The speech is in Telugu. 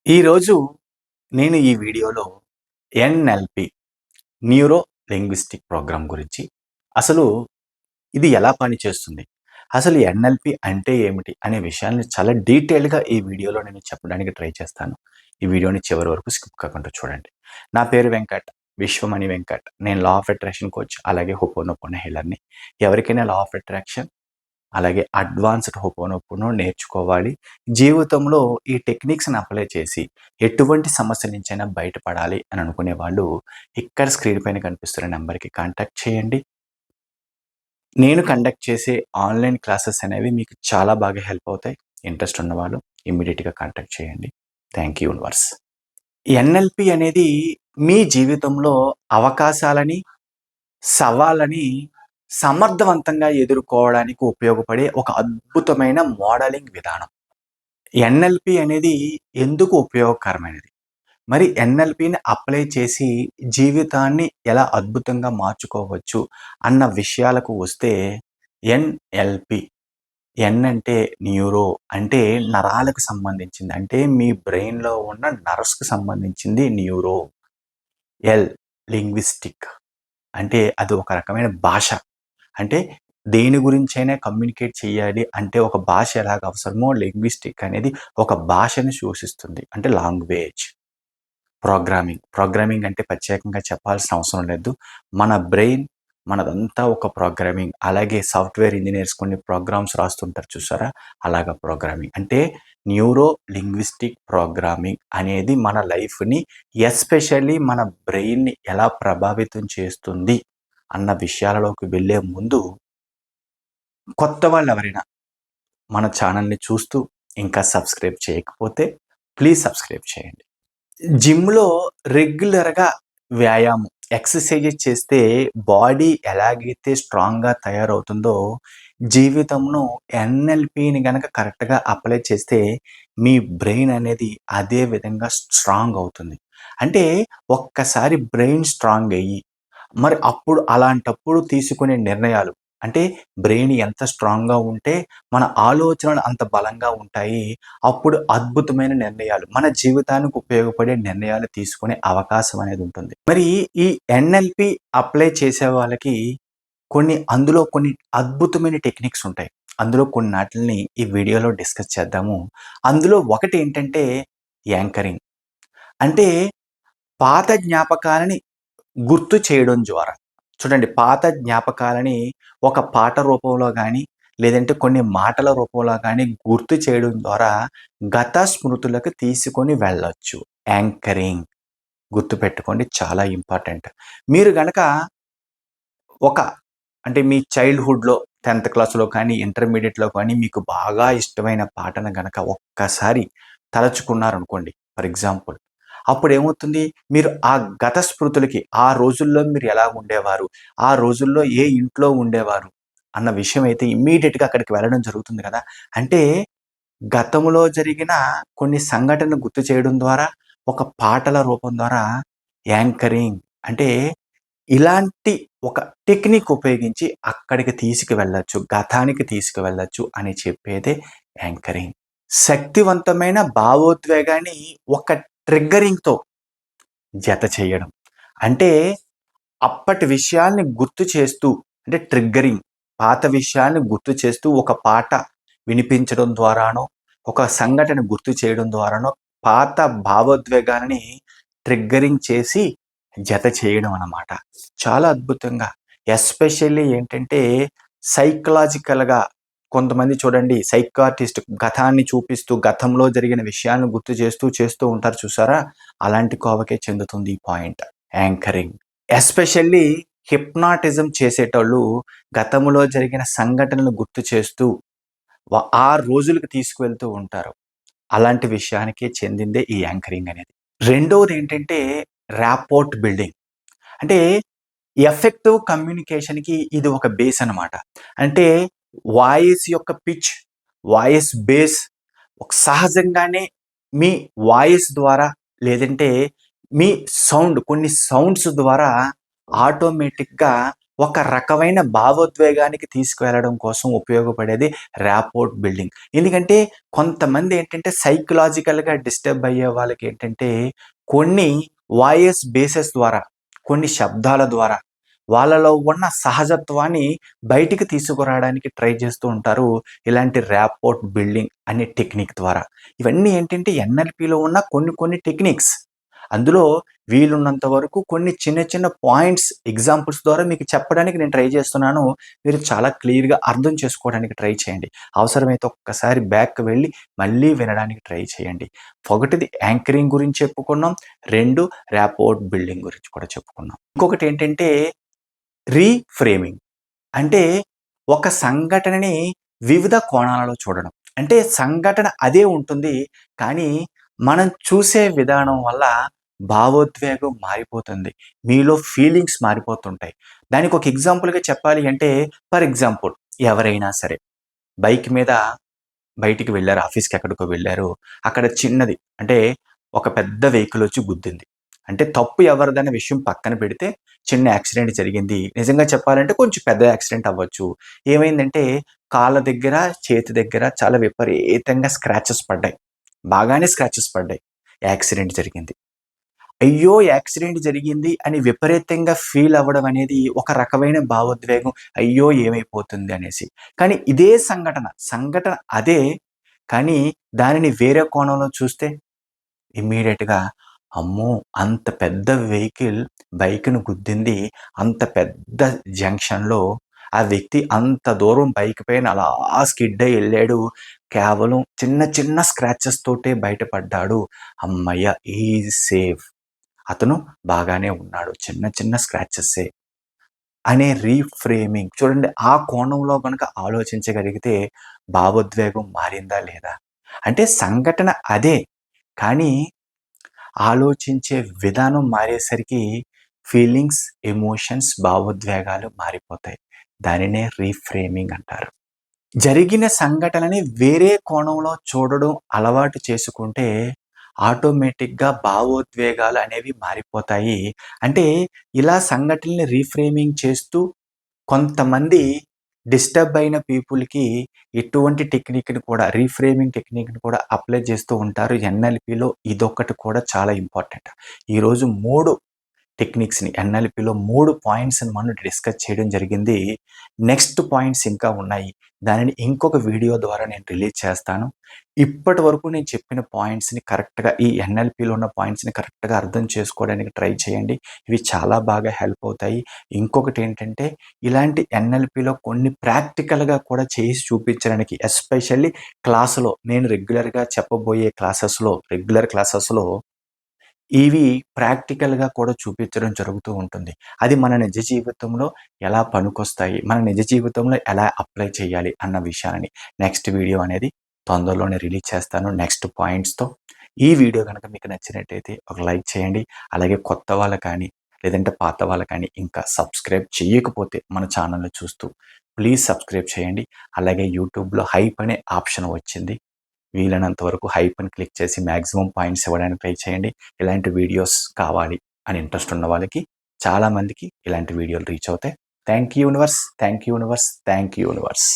ఈరోజు నేను ఈ వీడియోలో ఎన్ఎల్పి న్యూరో లింగ్విస్టిక్ ప్రోగ్రామ్ గురించి అసలు ఇది ఎలా పనిచేస్తుంది? అసలు ఎన్ఎల్పి అంటే ఏమిటి? అనే విషయాన్ని చాలా డీటెయిల్‌గా ఈ వీడియోలో నేను చెప్పడానికి ట్రై చేస్తాను. ఈ వీడియోని చివరి వరకు స్కిప్ కాకుండా చూడండి. నా పేరు వెంకట్. విశ్వమణి వెంకట్. నేను లా ఆఫ్ అట్రాక్షన్ కోచ్ అలాగే హోపోనోపోనో హీలర్‌ని. ఎవరికైనా లా ఆఫ్ అట్రాక్షన్ అలాగే అడ్వాన్స్డ్ హోపోనోపోనో నేర్చుకోవాలి. జీవితంలో ఈ టెక్నిక్స్‌ని అప్లై చేసి ఎటువంటి సమస్య నుంచైనా బయటపడాలి అని అనుకునే వాళ్ళు ఇక్కడ స్క్రీన్ పైన కనిపిస్తున్న నంబర్‌కి కాంటాక్ట్ చేయండి. నేను కండక్ట్ చేసే ఆన్‌లైన్ క్లాసెస్ అనేవి మీకు చాలా బాగా హెల్ప్ అవుతాయి. ఇంట్రెస్ట్ ఉన్నవాళ్ళు ఇమ్మీడియేట్‌గా కాంటాక్ట్ చేయండి. Thank you universe. ఎన్ఎల్పి అనేది మీ జీవితంలో అవకాశాలని, సవాళ్ళని సమర్థవంతంగా ఎదుర్కోవడానికి ఉపయోగపడే ఒక అద్భుతమైన మోడలింగ్ విధానం. ఎన్ఎల్పి అనేది ఎందుకు ఉపయోగకరమైనది? మరి ఎన్ఎల్పిని అప్లై చేసి జీవితాన్ని ఎలా అద్భుతంగా మార్చుకోవచ్చు అన్న విషయాలకు వస్తే ఎన్ఎల్పి ఎన్ అంటే న్యూరో అంటే నరాలకు సంబంధించింది. అంటే మీ బ్రెయిన్‌లో ఉన్న నర్వ్స్‌కి సంబంధించింది న్యూరో. ఎల్ లింగ్విస్టిక్ అంటే అది ఒక రకమైన భాష. అంటే దేని గురించైనా కమ్యూనికేట్ చేయాలి అంటే ఒక భాష ఎలాగ అవసరమో లింగ్విస్టిక్ అనేది ఒక భాషని సూచిస్తుంది. అంటే లాంగ్వేజ్. ప్రోగ్రామింగ్ అంటే ప్రత్యేకంగా చెప్పాల్సిన అవసరం లేదు. మన బ్రెయిన్ మనదంతా ఒక ప్రోగ్రామింగ్. అలాగే సాఫ్ట్‌వేర్ ఇంజినీర్స్ కొన్ని ప్రోగ్రామ్స్ రాస్తుంటారు చూసారా? అలాగా ప్రోగ్రామింగ్. అంటే న్యూరో లింగ్విస్టిక్ ప్రోగ్రామింగ్ అనేది మన లైఫ్‌ని ఎస్పెషల్లీ మన బ్రెయిన్‌ని ఎలా ప్రభావితం చేస్తుంది అన్న విషయాలలోకి వెళ్ళే ముందు కొత్త వాళ్ళెవరైనా మన ఛానల్‌ని చూస్తూ ఇంకా సబ్స్క్రైబ్ చేయకపోతే ప్లీజ్ సబ్స్క్రైబ్ చేయండి. జిమ్‌లో రెగ్యులర్‌గా వ్యాయామం, ఎక్సర్‌సైజెస్ చేస్తే బాడీ ఎలాగైతే స్ట్రాంగ్‌గా తయారవుతుందో, జీవితంలో ఎన్ఎల్‌పిని గనక కరెక్ట్‌గా అప్లై చేస్తే మీ బ్రెయిన్ అనేది అదే విధంగా స్ట్రాంగ్ అవుతుంది. అంటే ఒక్కసారి బ్రెయిన్ స్ట్రాంగ్ అయ్యి, మరి అప్పుడు అలాంటప్పుడు తీసుకునే నిర్ణయాలు అంటే బ్రెయిన్ ఎంత స్ట్రాంగ్‌గా ఉంటే మన ఆలోచనలు అంత బలంగా ఉంటాయి. అప్పుడు అద్భుతమైన నిర్ణయాలు, మన జీవితానికి ఉపయోగపడే నిర్ణయాలు తీసుకునే అవకాశం అనేది ఉంటుంది. మరి ఈ ఎన్ఎల్‌పి అప్లై చేసే వాళ్ళకి అందులో కొన్ని అద్భుతమైన టెక్నిక్స్ ఉంటాయి. అందులో కొన్నాటిల్ని ఈ వీడియోలో డిస్కస్ చేద్దాము. అందులో ఒకటేంటంటే యాంకరింగ్. అంటే పాత జ్ఞాపకాలని గుర్తు చేయడం ద్వారా. చూడండి పాత జ్ఞాపకాలని ఒక పాట రూపంలో గానీ, లేదంటే కొన్ని మాటల రూపంలో గానీ గుర్తు చేయడం ద్వారా గత స్మృతులకు తీసుకొని వెళ్ళొచ్చు. యాంకరింగ్ గుర్తుపెట్టుకోండి చాలా ఇంపార్టెంట్. మీరు గనక ఒక అంటే మీ చైల్డ్‌హుడ్‌లో 10థ్ క్లాస్‌లో కానీ, ఇంటర్మీడియేట్‌లో కానీ మీకు బాగా ఇష్టమైన పాటను గనక ఒక్కసారి తలుచుకున్నారనుకోండి ఫర్ ఎగ్జాంపుల్. అప్పుడేమవుతుంది? మీరు ఆ గత స్మృతులకి ఆ రోజుల్లో మీరు ఎలా ఉండేవారు? ఆ రోజుల్లో ఏ ఇంట్లో ఉండేవారు? అన్న విషయం అయితే ఇమ్మీడియేట్‌గా అక్కడికి వెళ్ళడం జరుగుతుంది కదా! అంటే గతంలో జరిగిన కొన్ని సంఘటనలు గుర్తు చేయడం ద్వారా, ఒక పాటల రూపం ద్వారా యాంకరింగ్ అంటే ఇలాంటి ఒక టెక్నిక్ ఉపయోగించి అక్కడికి తీసుకువెళ్ళొచ్చు. గతానికి తీసుకువెళ్ళొచ్చు అని చెప్పేదే యాంకరింగ్. శక్తివంతమైన భావోద్వేగాన్ని ఒక ట్రిగ్గరింగ్‌తో జత చేయడం. అంటే అప్పటి విషయాల్ని గుర్తు చేస్తూ అంటే ట్రిగ్గరింగ్ పాత విషయాల్ని గుర్తు చేస్తూ ఒక పాట వినిపించడం ద్వారానో, ఒక సంఘటన గుర్తు చేయడం ద్వారానో పాత భావోద్వేగాన్ని ట్రిగ్గరింగ్ చేసి జత చేయడం అన్నమాట. చాలా అద్భుతంగా ఎస్పెషల్లీ ఏంటంటే సైకలాజికల్‌గా కొంతమంది చూడండి సైకియాట్రిస్ట్ గతాన్ని చూపిస్తూ గతంలో జరిగిన విషయాలను గుర్తు చేస్తూ ఉంటారు చూసారా? అలాంటి కోవకే చెందుతుంది ఈ పాయింట్ యాంకరింగ్. ఎస్పెషల్లీ హిప్నాటిజం చేసేటోళ్ళు గతంలో జరిగిన సంఘటనలు గుర్తు చేస్తూ ఆ రోజులకు తీసుకువెళ్తూ ఉంటారు. అలాంటి విషయానికే చెందిందే ఈ యాంకరింగ్ అనేది. రెండోదేంటంటే ర్యాపోర్ట్ బిల్డింగ్. అంటే ఎఫెక్టివ్ కమ్యూనికేషన్‌కి ఇది ఒక బేస్ అన్నమాట. అంటే వాయిస్ యొక్క పిచ్, వాయిస్ బేస్ సహజంగానే మీ వాయిస్ ద్వారా లేదంటే మీ కొన్ని సౌండ్స్ ద్వారా ఆటోమేటిక్‌గా ఒక రకమైన భావోద్వేగానికి తీసుకువెళ్ళడం కోసం ఉపయోగపడేది ర్యాపోర్ట్ బిల్డింగ్. ఎందుకంటే కొంతమంది ఏంటంటే సైకలాజికల్‌గా డిస్టర్బ్ అయ్యే వాళ్ళకేంటంటే కొన్ని వాయిస్ బేసెస్ ద్వారా, కొన్ని శబ్దాల ద్వారా వాళ్ళలో ఉన్న సహజత్వాన్ని బయటికి తీసుకురావడానికి ట్రై చేస్తూ ఉంటారు. ఇలాంటి ర్యాపోర్ట్ బిల్డింగ్ అనే టెక్నిక్ ద్వారా. ఇవన్నీ ఏంటంటే ఎన్ఎల్‌పిలో ఉన్న కొన్ని కొన్ని టెక్నిక్స్. అందులో వీలున్నంత వరకు కొన్ని చిన్న చిన్న పాయింట్స్ ఎగ్జాంపుల్స్ ద్వారా మీకు చెప్పడానికి నేను ట్రై చేస్తున్నాను. మీరు చాలా క్లియర్‌గా అర్థం చేసుకోవడానికి ట్రై చేయండి. అవసరమైతే ఒక్కసారి బ్యాక్‌కి వెళ్లి మళ్ళీ వినడానికి ట్రై చేయండి. ఒకటిది యాంకరింగ్ గురించి చెప్పుకున్నాం. 2 ర్యాపోర్ట్ బిల్డింగ్ గురించి కూడా చెప్పుకున్నాం. ఇంకొకటేంటంటే రీఫ్రేమింగ్. అంటే ఒక సంఘటనని వివిధ కోణాలలో చూడడం. అంటే సంఘటన అదే ఉంటుంది. కానీ మనం చూసే విధానం వల్ల భావోద్వేగం మారిపోతుంది. మీలో ఫీలింగ్స్ మారిపోతుంటాయి. దానికి ఒక ఎగ్జాంపుల్‌గా చెప్పాలి అంటే ఫర్ ఎగ్జాంపుల్ ఎవరైనా సరే బైక్ మీద బయటికి వెళ్లారు. ఆఫీస్‌కి ఎక్కడికో వెళ్లారు. అక్కడ చిన్నది అంటే ఒక పెద్ద వెహికల్ వచ్చి గుద్దింది. అంటే తప్పు ఎవరిదన్న విషయం పక్కన పెడితే చిన్న యాక్సిడెంట్ జరిగింది. నిజంగా చెప్పాలంటే కొంచెం పెద్ద యాక్సిడెంట్ అవ్వచ్చు. ఏమైందంటే కాళ్ళ దగ్గర, చేతి దగ్గర చాలా విపరీతంగా స్క్రాచెస్ పడ్డాయి. బాగానే స్క్రాచెస్ పడ్డాయి. యాక్సిడెంట్ జరిగింది. అయ్యో! యాక్సిడెంట్ జరిగింది అని విపరీతంగా ఫీల్ అవ్వడం అనేది ఒక రకమైన భావోద్వేగం. అయ్యో! ఏమైపోతుంది అనేసి. కానీ ఇదే సంఘటన అదే. కానీ దానిని వేరే కోణంలో చూస్తే ఇమ్మీడియేట్‌గా అమ్మో! అంత పెద్ద వెహికల్ బైక్‌ని గుద్దింది. అంత పెద్ద జంక్షన్‌లో ఆ వ్యక్తి అంత దూరం బైక్ పైన అలా స్కిడ్ అయ్యి ఎళ్ళాడు. కేవలం చిన్న చిన్న స్క్రాచెస్ తోటే బయటపడ్డాడు. హమ్మయ్య! He is safe. అతను బాగానే ఉన్నాడు. చిన్న చిన్న స్క్రాచెస్సే అనే రీఫ్రేమింగ్ చూడండి. ఆ కోణంలో గనుక ఆలోచించగలిగితే భావోద్వేగం మారిందా లేదా? అంటే సంఘటన అదే. కానీ ఆలోచించే విధానం మారేసరికి ఫీలింగ్స్, ఎమోషన్స్, భావోద్వేగాలు మారిపోతాయి. దానినే రీఫ్రేమింగ్ అంటారు. జరిగిన సంఘటనని వేరే కోణంలో చూడడం అలవాటు చేసుకుంటే ఆటోమేటిక్‌గా భావోద్వేగాలు అనేవి మారిపోతాయి. అంటే ఇలా సంఘటనల్ని రీఫ్రేమింగ్ చేస్తూ కొంతమంది డిస్టర్బ్ అయిన పీపుల్‌కి ఇటువంటి టెక్నిక్‌ని కూడా రీఫ్రేమింగ్ టెక్నిక్‌ని కూడా అప్లై చేస్తూ ఉంటారు. ఎన్ఎల్‌పిలో ఇదొక్కటి కూడా చాలా ఇంపార్టెంట్. ఈరోజు 3 టెక్నిక్స్‌ని ఎన్ఎల్‌పిలో 3 పాయింట్స్‌ని మనం డిస్కస్ చేయడం జరిగింది. నెక్స్ట్ పాయింట్స్ ఇంకా ఉన్నాయి. దానిని ఇంకొక వీడియో ద్వారా నేను రిలీజ్ చేస్తాను. ఇప్పటి వరకు నేను చెప్పిన పాయింట్స్‌ని కరెక్ట్‌గా ఈ ఎన్ఎల్‌పిలో ఉన్న పాయింట్స్‌ని కరెక్ట్‌గా అర్థం చేసుకోవడానికి ట్రై చేయండి. ఇవి చాలా బాగా హెల్ప్ అవుతాయి. ఇంకొకటేంటంటే ఇలాంటి ఎన్ఎల్‌పిలో కొన్ని ప్రాక్టికల్‌గా కూడా చేసి చూపించడానికి ఎస్పెషల్లీ క్లాస్‌లో నేను రెగ్యులర్‌గా చెప్పబోయే రెగ్యులర్ క్లాసెస్‌లో ఇవి ప్రాక్టికల్‌గా కూడా చూపించడం జరుగుతూ ఉంటుంది. అది మన నిజ జీవితంలో ఎలా పనికొస్తాయి, మన నిజ జీవితంలో ఎలా అప్లై చేయాలి అన్న విషయాన్ని నెక్స్ట్ వీడియో అనేది తొందరలోనే రిలీజ్ చేస్తాను నెక్స్ట్ పాయింట్స్‌తో. ఈ వీడియో గనక మీకు నచ్చినట్టయితే ఒక లైక్ చేయండి. అలాగే కొత్త వాళ్ళు కానీ, లేదంటే పాత వాళ్ళు కానీ ఇంకా సబ్స్క్రైబ్ చేయకపోతే మన ఛానెల్‌ని చూస్తూ ప్లీజ్ సబ్స్క్రైబ్ చేయండి. అలాగే యూట్యూబ్‌లో హైప్ అనే ఆప్షన్ వచ్చింది. వీలైనంత వరకు హైప్ అని క్లిక్ చేసి మాక్సిమం పాయింట్స్ ఇవ్వడానికి ట్రై చేయండి. ఇలాంటి వీడియోస్ కావాలి అని ఇంట్రెస్ట్ ఉన్న వాళ్ళకి చాలా మందికి ఇలాంటి వీడియోలు రీచ్ అవుతాయి. Thank you universe. Thank you universe. Thank you universe.